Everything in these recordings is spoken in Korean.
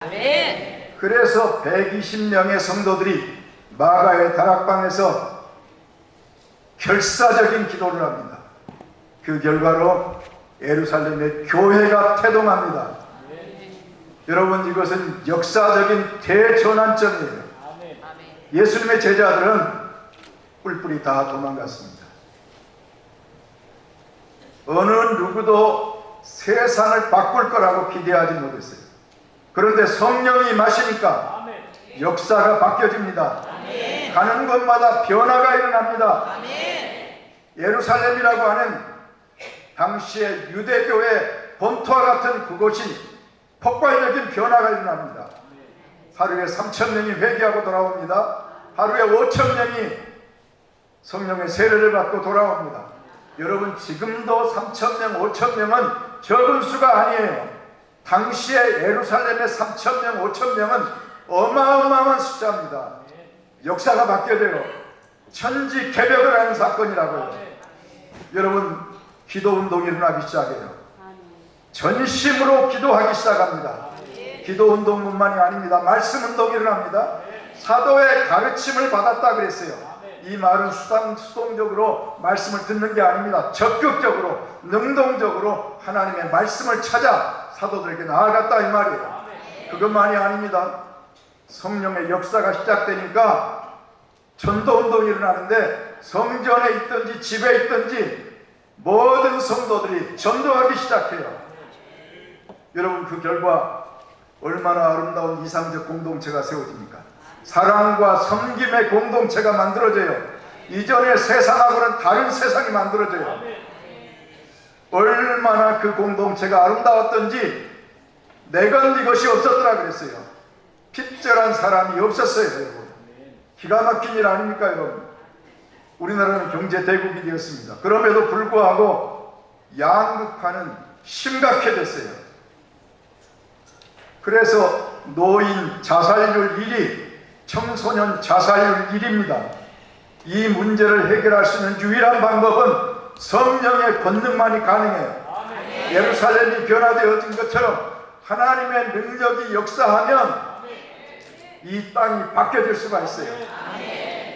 아멘. 그래서 120명의 성도들이 마가의 다락방에서 결사적인 기도를 합니다. 그 결과로 예루살렘의 교회가 태동합니다. 여러분, 이것은 역사적인 대전환점이에요. 예수님의 제자들은 뿔뿔이 다 도망갔습니다. 어느 누구도 세상을 바꿀 거라고 기대하지 못했어요. 그런데 성령이 임하시니까 역사가 바뀌어집니다. 가는 곳마다 변화가 일어납니다. 예루살렘이라고 하는 당시의 유대교의 본토와 같은 그곳이 폭발적인 변화가 일어납니다. 하루에 3,000명이 회개하고 돌아옵니다. 하루에 5,000명이 성령의 세례를 받고 돌아옵니다. 여러분, 지금도 3,000명, 5,000명은 적은 수가 아니에요. 당시에 예루살렘의 3,000명, 5,000명은 어마어마한 숫자입니다. 역사가 바뀌어져요. 천지개벽을 하는 사건이라고요. 여러분, 기도운동이 일어나기 시작해요. 전심으로 기도하기 시작합니다. 기도운동뿐만이 아닙니다. 말씀운동이 일어납니다. 사도의 가르침을 받았다 그랬어요. 이 말은 수동적으로 말씀을 듣는 게 아닙니다. 적극적으로, 능동적으로 하나님의 말씀을 찾아 사도들에게 나아갔다 이 말이에요. 그것만이 아닙니다. 성령의 역사가 시작되니까 전도운동이 일어나는데 성전에 있든지 집에 있든지 모든 성도들이 전도하기 시작해요. 여러분, 그 결과 얼마나 아름다운 이상적 공동체가 세워집니까? 사랑과 섬김의 공동체가 만들어져요. 이전의 세상하고는 다른 세상이 만들어져요. 얼마나 그 공동체가 아름다웠던지 내건 이것이 없었더라 그랬어요. 핍절한 사람이 없었어요. 여러분, 기가 막힌 일 아닙니까? 여러분, 우리나라는 경제 대국이 되었습니다. 그럼에도 불구하고 양극화는 심각해졌어요. 그래서 노인 자살률 1위, 청소년 자살률 1위입니다. 이 문제를 해결할 수 있는 유일한 방법은 성령의 권능만이 가능해요. 예루살렘이 변화되어진 것처럼 하나님의 능력이 역사하면 이 땅이 바뀌어질 수가 있어요.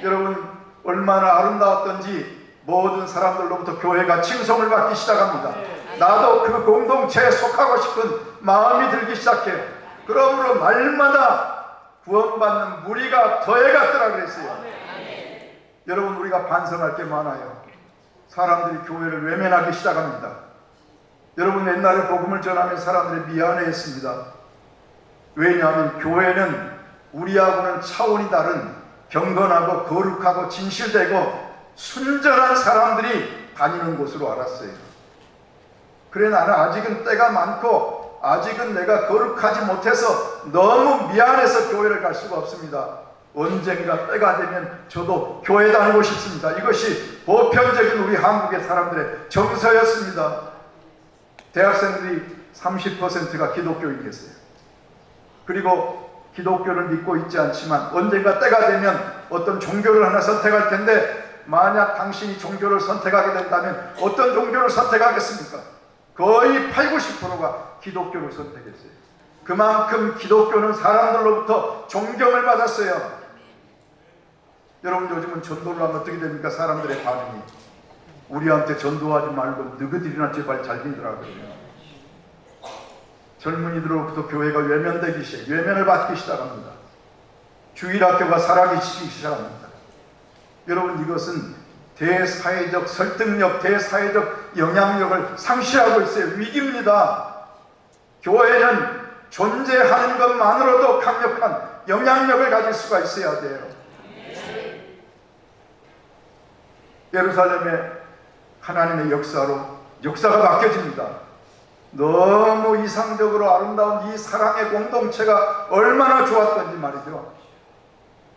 여러분, 얼마나 아름다웠던지 모든 사람들로부터 교회가 칭송을 받기 시작합니다. 나도 그 공동체에 속하고 싶은 마음이 들기 시작해요. 그러므로 날마다 구원받는 무리가 더해갔더라 그랬어요. 여러분, 우리가 반성할 게 많아요. 사람들이 교회를 외면하기 시작합니다. 여러분, 옛날에 복음을 전하면 사람들이 미안해했습니다. 왜냐하면 교회는 우리하고는 차원이 다른 경건하고 거룩하고 진실되고 순전한 사람들이 다니는 곳으로 알았어요. 그래, 나는 아직은 때가 많고 아직은 내가 거룩하지 못해서 너무 미안해서 교회를 갈 수가 없습니다. 언젠가 때가 되면 저도 교회 다니고 싶습니다. 이것이 보편적인 우리 한국의 사람들의 정서였습니다. 대학생들이 30%가 기독교인이었어요. 그리고 기독교를 믿고 있지 않지만 언젠가 때가 되면 어떤 종교를 하나 선택할 텐데, 만약 당신이 종교를 선택하게 된다면 어떤 종교를 선택하겠습니까? 거의 80~90%가 기독교를 선택했어요. 그만큼 기독교는 사람들로부터 존경을 받았어요. 여러분, 요즘은 전도를 하면 어떻게 됩니까? 사람들의 반응이 우리한테 전도하지 말고 너희들이나 제발 잘 믿으라고요. 젊은이들로부터 교회가 외면을 받기 시작합니다. 주일학교가 사라지기 시작합니다. 여러분, 이것은 대사회적 설득력, 대사회적 영향력을 상실하고 있어요. 위기입니다. 교회는 존재하는 것만으로도 강력한 영향력을 가질 수가 있어야 돼요. 예루살렘의 하나님의 역사가 바뀌어집니다. 너무 이상적으로 아름다운 이 사랑의 공동체가 얼마나 좋았던지 말이죠.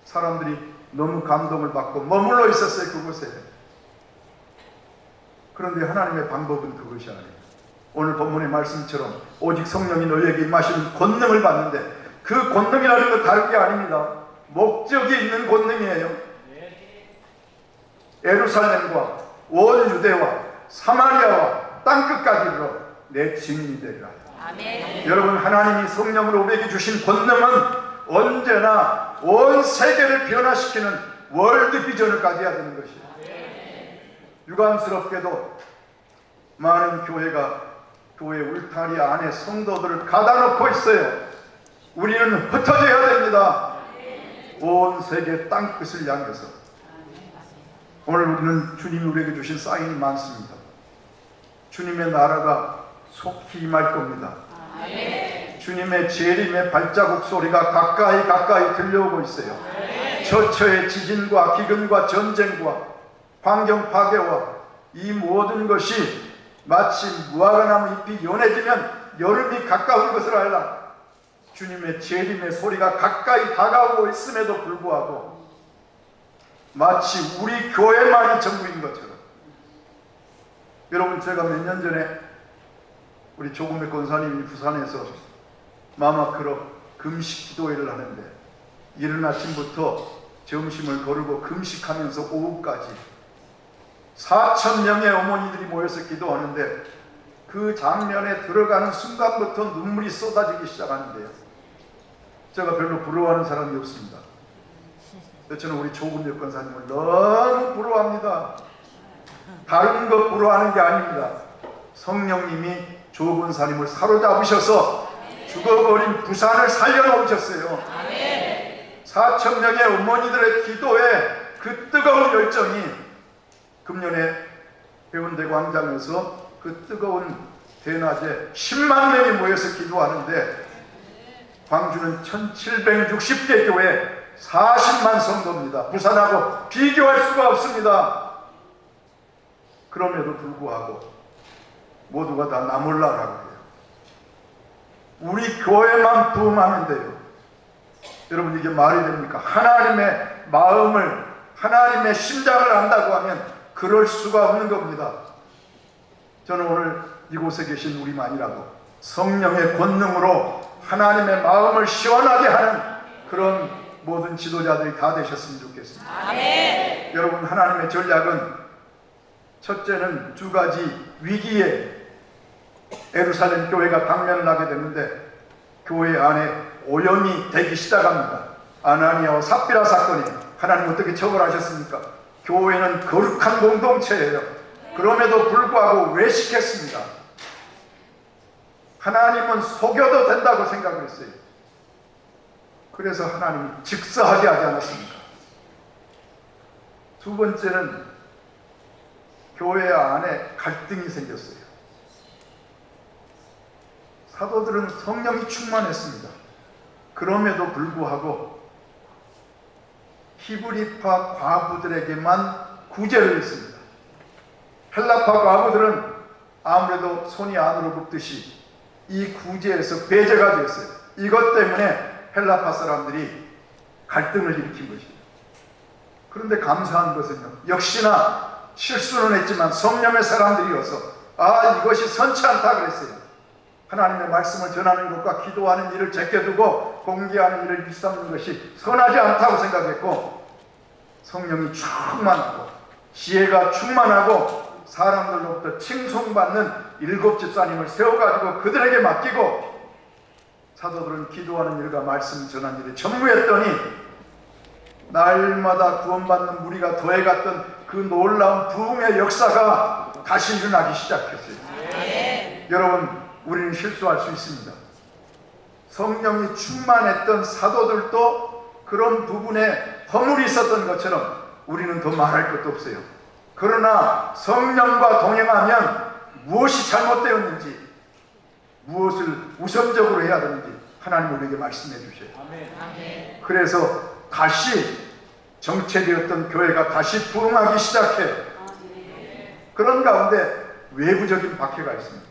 사람들이 너무 감동을 받고 머물러 있었어요, 그곳에. 그런데 하나님의 방법은 그것이 아니에요. 오늘 본문의 말씀처럼 오직 성령이 너희에게 임하시는 권능을 받는데, 그 권능이라는 건 다른 게 아닙니다. 목적이 있는 권능이에요. 예루살렘과 온 유대와 사마리아와 땅끝까지 이르러 내 증인이 되리라. 여러분, 하나님이 성령으로 우리에게 주신 권능은 언제나 온 세계를 변화시키는 월드 비전을 가져야 되는 것이에요. 유감스럽게도 많은 교회가 교회 울타리 안에 성도들을 가다놓고 있어요. 우리는 흩어져야 됩니다. 온 세계 땅끝을 향해서. 오늘 우리는 주님이 우리에게 주신 사인이 많습니다. 주님의 나라가 속히 임할 겁니다. 주님의 재림의 발자국 소리가 가까이 들려오고 있어요. 처처의 지진과 기근과 전쟁과 환경 파괴와 이 모든 것이 마치 무화과나무 잎이 연해지면 여름이 가까운 것을 알라. 주님의 재림의 소리가 가까이 다가오고 있음에도 불구하고 마치 우리 교회만이 전부인 것처럼. 여러분, 제가 몇 년 전에 우리 조금의 권사님이 부산에서 마마크로 금식 기도회를 하는데 이른 아침부터 점심을 거르고 금식하면서 오후까지 4,000명의 어머니들이 모여서 기도하는데 그 장면에 들어가는 순간부터 눈물이 쏟아지기 시작하는데요. 제가 별로 부러워하는 사람이 없습니다. 저는 우리 조금의 권사님을 너무 부러워합니다. 다른 것 부러워하는 게 아닙니다. 성령님이 조 권사님을 사로잡으셔서 죽어버린 부산을 살려놓으셨어요. 4,000명의 어머니들의 기도에 그 뜨거운 열정이 금년에 해운대 광장에서 그 뜨거운 대낮에 10만 명이 모여서 기도하는데 광주는 1760개 교회 40만 성도입니다. 부산하고 비교할 수가 없습니다. 그럼에도 불구하고 모두가 다 나 몰라라고 해요. 우리 교회만 부흥하면 돼요. 여러분, 이게 말이 됩니까? 하나님의 마음을, 하나님의 심장을 안다고 하면 그럴 수가 없는 겁니다. 저는 오늘 이곳에 계신 우리만이라도 성령의 권능으로 하나님의 마음을 시원하게 하는 그런 모든 지도자들이 다 되셨으면 좋겠습니다. 아멘. 여러분, 하나님의 전략은 첫째는 두 가지 위기에 예루살렘 교회가 당면을 하게 됐는데 교회 안에 오염이 되기 시작합니다. 아나니아와 삽비라 사건이 하나님 어떻게 처벌하셨습니까? 교회는 거룩한 공동체예요. 그럼에도 불구하고 외식했습니다. 하나님은 속여도 된다고 생각을 했어요. 그래서 하나님이 즉사하게 하지 않았습니까? 두 번째는 교회 안에 갈등이 생겼어요. 사도들은 성령이 충만했습니다. 그럼에도 불구하고 히브리파 과부들에게만 구제를 했습니다. 헬라파 과부들은 아무래도 손이 안으로 굽듯이 이 구제에서 배제가 되었어요. 이것 때문에 헬라파 사람들이 갈등을 일으킨 것입니다. 그런데 감사한 것은요, 역시나 실수는 했지만 성령의 사람들이어서 이것이 선치 않다 그랬어요. 하나님의 말씀을 전하는 것과 기도하는 일을 제껴두고 공개하는 일을 일삼는 것이 선하지 않다고 생각했고, 성령이 충만하고 지혜가 충만하고 사람들로부터 칭송받는 7 집사님을 세워가지고 그들에게 맡기고 사도들은 기도하는 일과 말씀 전하는 일에 전무했더니 날마다 구원받는 무리가 더해갔던 그 놀라운 부흥의 역사가 다시 일어나기 시작했어요. 여러분, 우리는 실수할 수 있습니다. 성령이 충만했던 사도들도 그런 부분에 허물이 있었던 것처럼 우리는 더 말할 것도 없어요. 그러나 성령과 동행하면 무엇이 잘못되었는지, 무엇을 우선적으로 해야 되는지 하나님 우리에게 말씀해 주셔요. 그래서 다시 정체되었던 교회가 다시 부흥하기 시작해요. 그런 가운데 외부적인 박해가 있습니다.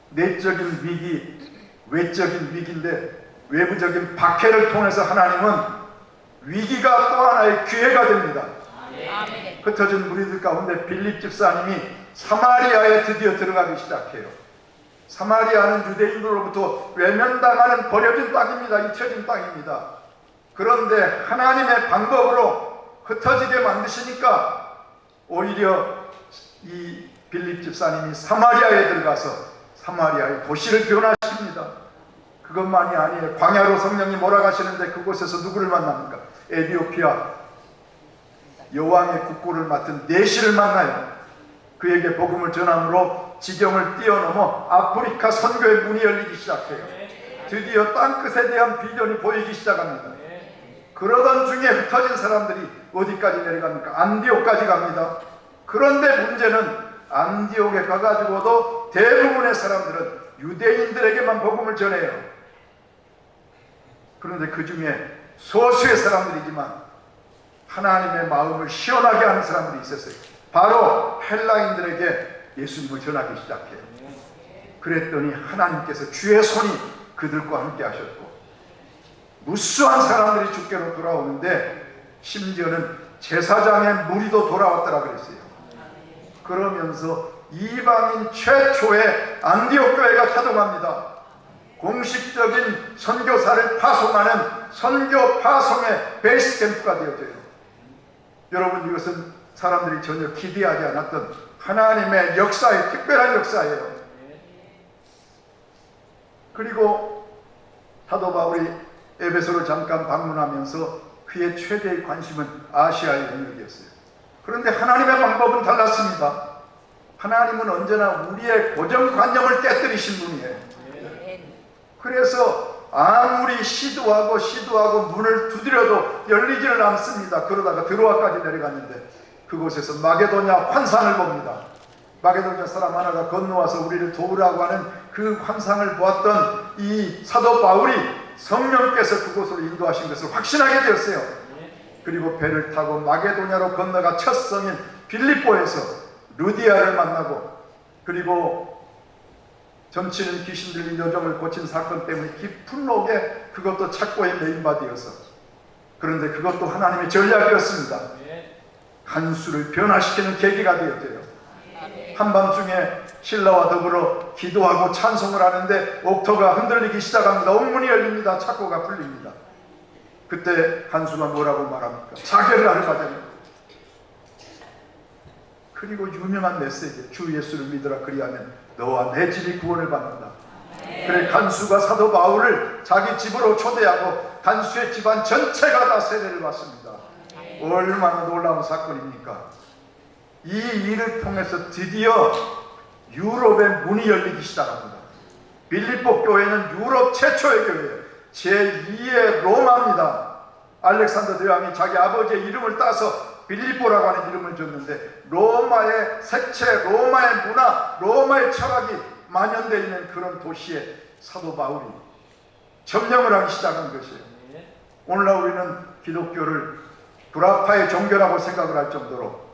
내적인 위기, 외적인 위기인데 외부적인 박해를 통해서 하나님은 위기가 또 하나의 기회가 됩니다. 흩어진 무리들 가운데 빌립 집사님이 사마리아에 드디어 들어가기 시작해요. 사마리아는 유대인들로부터 외면당하는 버려진 땅입니다. 잊혀진 땅입니다. 그런데 하나님의 방법으로 흩어지게 만드시니까 오히려 이 빌립 집사님이 사마리아에 들어가서 사마리아의 도시를 변화시킵니다. 그것만이 아니에요. 광야로 성령이 몰아가시는데 그곳에서 누구를 만납니까? 에티오피아 여왕의 국고를 맡은 내시를 만나요. 그에게 복음을 전함으로 지경을 뛰어넘어 아프리카 선교의 문이 열리기 시작해요. 드디어 땅끝에 대한 비전이 보이기 시작합니다. 그러던 중에 흩어진 사람들이 어디까지 내려갑니까? 안디옥까지 갑니다. 그런데 문제는 안디옥에 가가지고도 대부분의 사람들은 유대인들에게만 복음을 전해요. 그런데 그 중에 소수의 사람들이지만 하나님의 마음을 시원하게 하는 사람들이 있었어요. 바로 헬라인들에게 예수님을 전하기 시작해요. 그랬더니 하나님께서 주의 손이 그들과 함께 하셨고 무수한 사람들이 주께로 돌아오는데 심지어는 제사장의 무리도 돌아왔더라 그랬어요. 그러면서 이방인 최초의 안디옥 교회가 타동합니다. 공식적인 선교사를 파송하는 선교 파송의 베이스 캠프가 되어져요. 여러분, 이것은 사람들이 전혀 기대하지 않았던 하나님의 역사의 특별한 역사예요. 그리고 사도 바울이 에베소를 잠깐 방문하면서 그의 최대의 관심은 아시아의 영역이었어요. 그런데 하나님의 방법은 달랐습니다. 하나님은 언제나 우리의 고정관념을 깨뜨리신 분이에요. 그래서 아무리 시도하고 문을 두드려도 열리지를 않습니다. 그러다가 드로아까지 내려갔는데 그곳에서 마게도냐 환상을 봅니다. 마게도냐 사람 하나가 건너와서 우리를 도우라고 하는 그 환상을 보았던 이 사도 바울이 성령께서 그곳으로 인도하신 것을 확신하게 되었어요. 그리고 배를 타고 마게도냐로 건너가 첫 성인 빌립보에서 루디아를 만나고, 그리고 점치는 귀신 들린 여종을 고친 사건 때문에 깊은 록에 그것도 착고의 메인바디여서, 그런데 그것도 하나님의 전략이었습니다. 간수를 변화시키는 계기가 되었대요. 한밤중에 신라와 더불어 기도하고 찬송을 하는데 옥토가 흔들리기 시작합니다. 옥문이 열립니다. 착고가 풀립니다. 그때 간수가 뭐라고 말합니까? 자결을 하러 가자니. 그리고 유명한 메시지, 주 예수를 믿으라 그리하면 너와 내 집이 구원을 받는다. 그래, 간수가 사도 바울을 자기 집으로 초대하고 간수의 집안 전체가 다 세례를 받습니다. 얼마나 놀라운 사건입니까? 이 일을 통해서 드디어 유럽의 문이 열리기 시작합니다. 빌립보 교회는 유럽 최초의 교회예요. 제2의 로마입니다. 알렉산더 대왕이 자기 아버지의 이름을 따서 빌립보라고 하는 이름을 줬는데, 로마의 색채, 로마의 문화, 로마의 철학이 만연되어 있는 그런 도시에 사도 바울이 점령을 하기 시작한 것이에요. 오늘날 우리는 기독교를 불화파의 종교라고 생각을 할 정도로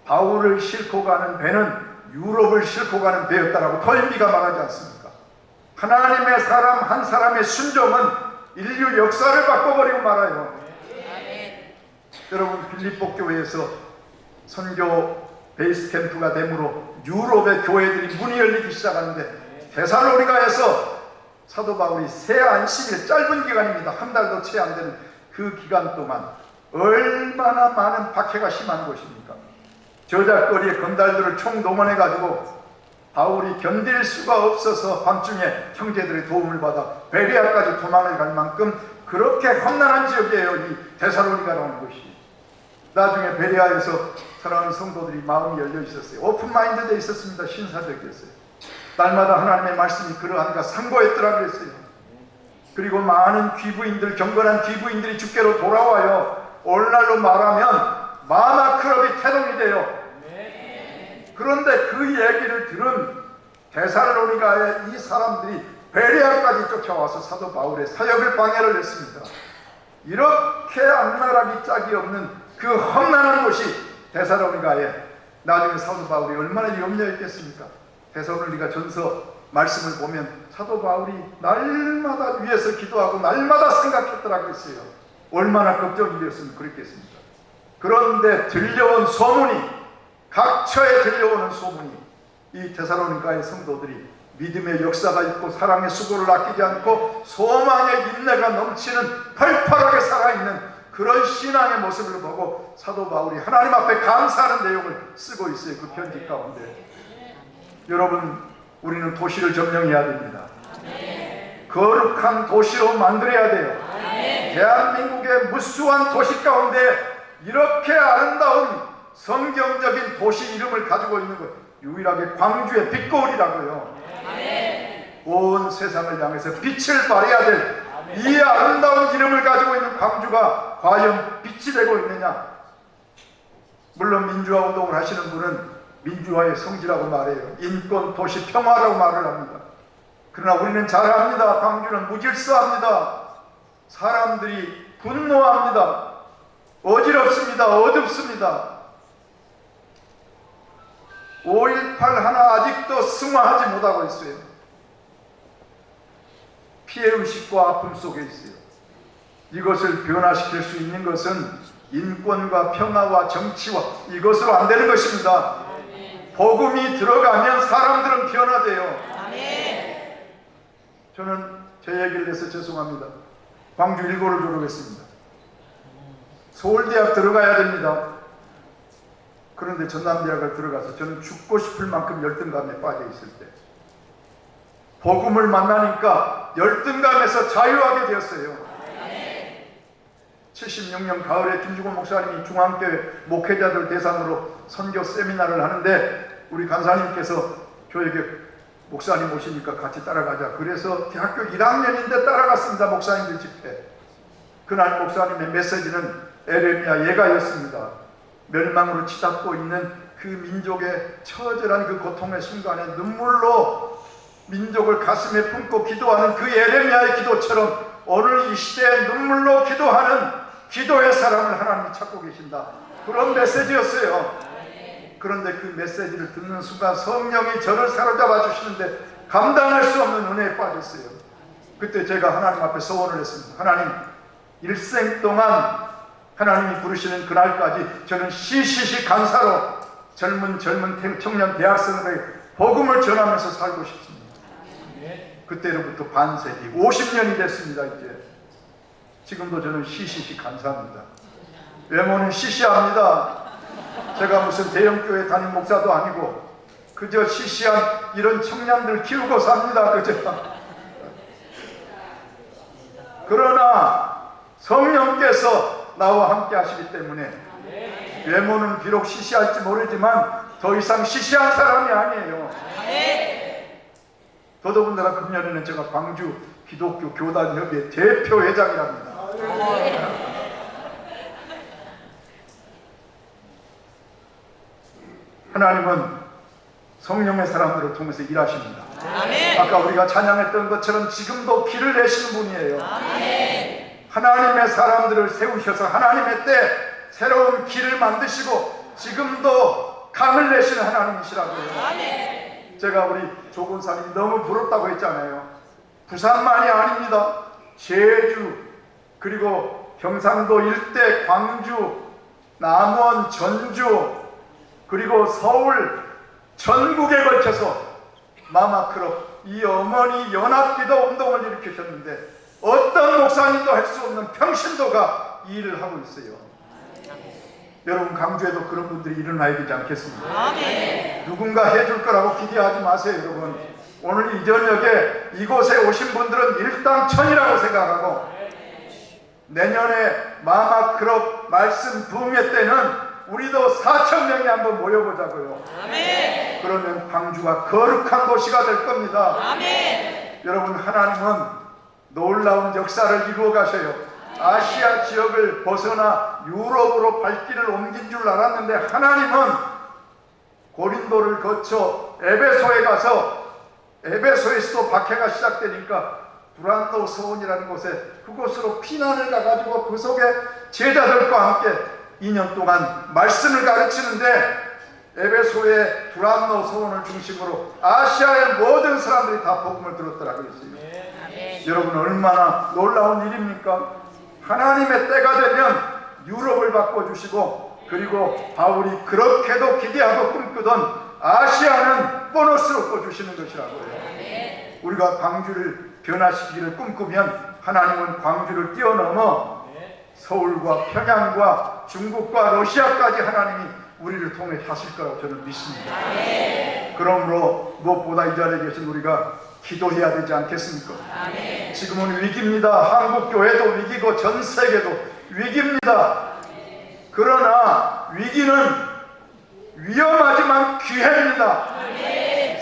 바울을 싣고 가는 배는 유럽을 싣고 가는 배였다라고 토인비가 말하지 않습니까? 하나님의 사람 한 사람의 순종은 인류 역사를 바꿔버리고 말아요. 여러분, 빌립보 교회에서 선교 베이스 캠프가 되므로 유럽의 교회들이 문이 열리기 시작하는데, 데살로니가에서 사도 바울이 새 안식일, 짧은 기간입니다. 한 달도 채 안 되는 그 기간 동안 얼마나 많은 박해가 심한 것입니까? 저작거리에 건달들을 총동원해가지고 바울이 견딜 수가 없어서 밤중에 형제들의 도움을 받아 베레아까지 도망을 갈 만큼 그렇게 험난한 지역이에요, 이 데살로니가라는 곳이. 나중에 베레아에서 사랑하는 성도들이 마음이 열려 있었어요. 오픈마인드되어 있었습니다. 신사적이었어요. 날마다 하나님의 말씀이 그러한가 상고했더라 그랬어요. 그리고 많은 귀부인들, 경건한 귀부인들이 주께로 돌아와요. 오늘날로 말하면 마마클럽이 태동이 돼요. 그런데 그 얘기를 들은 데살로니가의 이 사람들이 베레아까지 쫓아와서 사도 바울의 사역을 방해를 했습니다. 이렇게 악랄하기 짝이 없는 그 험난한 곳이 데살로니가에, 나중에 사도 바울이 얼마나 염려했겠습니까? 데살로니가 전서 말씀을 보면 사도 바울이 날마다 위에서 기도하고 날마다 생각했더라 그랬어요. 얼마나 걱정이 되었으면 그랬겠습니까? 그런데 들려온 소문이, 각처에 들려오는 소문이, 이 데살로니가의 성도들이 믿음의 역사가 있고 사랑의 수고를 아끼지 않고 소망의 인내가 넘치는 팔팔하게 살아있는 그런 신앙의 모습을 보고 사도 바울이 하나님 앞에 감사하는 내용을 쓰고 있어요. 그 편지 가운데. 여러분, 우리는 도시를 점령해야 됩니다. 거룩한 도시로 만들어야 돼요. 대한민국의 무수한 도시 가운데 이렇게 아름다운 성경적인 도시 이름을 가지고 있는 것, 유일하게 광주의 빛거울이라고요. 온 세상을 향해서 빛을 발해야 될 이 아름다운 이름을 가지고 있는 광주가 과연 빛이 되고 있느냐? 물론 민주화 운동을 하시는 분은 민주화의 성지라고 말해요. 인권, 도시, 평화라고 말을 합니다. 그러나 우리는 잘 압니다. 광주는 무질서합니다. 사람들이 분노합니다. 어지럽습니다. 어둡습니다. 5.18 하나 아직도 승화하지 못하고 있어요. 피해의식과 아픔 속에 있어요. 이것을 변화시킬 수 있는 것은 인권과 평화와 정치와 이것으로 안 되는 것입니다. 복음이 들어가면 사람들은 변화돼요. 저는 제 얘기를 해서 죄송합니다. 광주 1고를 졸업했습니다. 서울대학 들어가야 됩니다. 그런데 전남대학을 들어가서 저는 죽고 싶을 만큼 열등감에 빠져 있을 때 복음을 만나니까 열등감에서 자유하게 되었어요. 76년 가을에 김주곤 목사님이 중앙교회 목회자들 대상으로 선교 세미나를 하는데 우리 간사님께서 저에게 목사님 오시니까 같이 따라가자. 그래서 대학교 1학년인데 따라갔습니다. 목사님들 집회. 그날 목사님의 메시지는 에레미야 예가였습니다. 멸망으로 치닫고 있는 그 민족의 처절한 그 고통의 순간에 눈물로 민족을 가슴에 품고 기도하는 그 에레미야의 기도처럼 오늘 이 시대에 눈물로 기도하는 기도의 사람을 하나님이 찾고 계신다. 그런 메시지였어요. 그런데 그 메시지를 듣는 순간 성령이 저를 사로잡아 주시는데 감당할 수 없는 은혜에 빠졌어요. 그때 제가 하나님 앞에 소원을 했습니다. 하나님, 일생 동안 하나님이 부르시는 그날까지 저는 시시시 간사로 젊은 청년 대학생들에게 복음을 전하면서 살고 싶습니다. 그때로부터 반세기 50년이 됐습니다. 이제 지금도 저는 시시시 간사합니다. 외모는 시시합니다. 제가 무슨 대형교회 담임 목사도 아니고 그저 시시한 이런 청년들 키우고 삽니다. 그저. 그러나 성령께서 나와 함께 하시기 때문에 외모는 비록 시시할지 모르지만 더 이상 시시한 사람이 아니에요. 더더군다나 금년에는 제가 광주 기독교 교단협의회 대표 회장이랍니다. 하나님은 성령의 사람들을 통해서 일하십니다. 아까 우리가 찬양했던 것처럼 지금도 길을 내시는 분이에요. 하나님의 사람들을 세우셔서 하나님의 때 새로운 길을 만드시고 지금도 강을 내시는 하나님이시라고요. 제가 우리 조군사님이 너무 부럽다고 했잖아요. 부산만이 아닙니다. 제주 그리고 경상도 일대 광주 남원 전주 그리고 서울 전국에 걸쳐서 마마크롭 이 어머니 연합기도 운동을 일으키셨는데 어떤 목사님도 할 수 없는 평신도가 이 일을 하고 있어요. 여러분 강주에도 그런 분들이 일어나야 되지 않겠습니까? 누군가 해줄 거라고 기대하지 마세요. 여러분 오늘 이 저녁에 이곳에 오신 분들은 일당천이라고 생각하고 내년에 마마크롭 말씀 붕괴 때는 우리도 4,000명이 한번 모여보자고요. 그러면 광주가 거룩한 도시가 될 겁니다. 여러분 하나님은 놀라운 역사를 이루어 가셔요. 아시아 지역을 벗어나 유럽으로 발길을 옮긴 줄 알았는데 하나님은 고린도를 거쳐 에베소에 가서 에베소에서도 박해가 시작되니까 두란노 서원이라는 곳에 그곳으로 피난을 가가지고 그 속에 제자들과 함께 2년 동안 말씀을 가르치는데 에베소의 두란노 서원을 중심으로 아시아의 모든 사람들이 다 복음을 들었더라 그랬어요. 여러분 얼마나 놀라운 일입니까? 하나님의 때가 되면 유럽을 바꿔주시고 그리고 바울이 그렇게도 기대하고 꿈꾸던 아시아는 보너스로 꿔주시는 것이라고요. 우리가 광주를 변화시키기를 꿈꾸면 하나님은 광주를 뛰어넘어 서울과 평양과 중국과 러시아까지 하나님이 우리를 통해 하실 거라고 저는 믿습니다. 그러므로 무엇보다 이 자리에 계신 우리가 기도해야 되지 않겠습니까? 지금은 위기입니다. 한국 교회도 위기고 전 세계도 위기입니다. 그러나 위기는 위험하지만 기회입니다.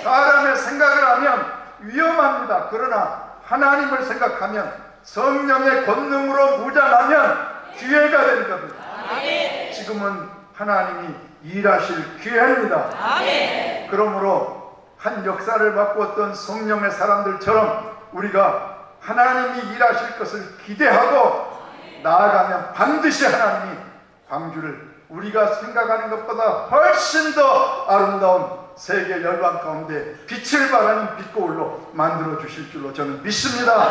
사람의 생각을 하면 위험합니다. 그러나 하나님을 생각하면 성령의 권능으로 무장하면 기회가 되는 겁니다. 지금은 하나님이 일하실 기회입니다. 그러므로 한 역사를 바꾸었던 성령의 사람들처럼 우리가 하나님이 일하실 것을 기대하고 나아가면 반드시 하나님이 광주를 우리가 생각하는 것보다 훨씬 더 아름다운 세계 열방 가운데 빛을 발하는 빛고울로 만들어 주실 줄로 저는 믿습니다.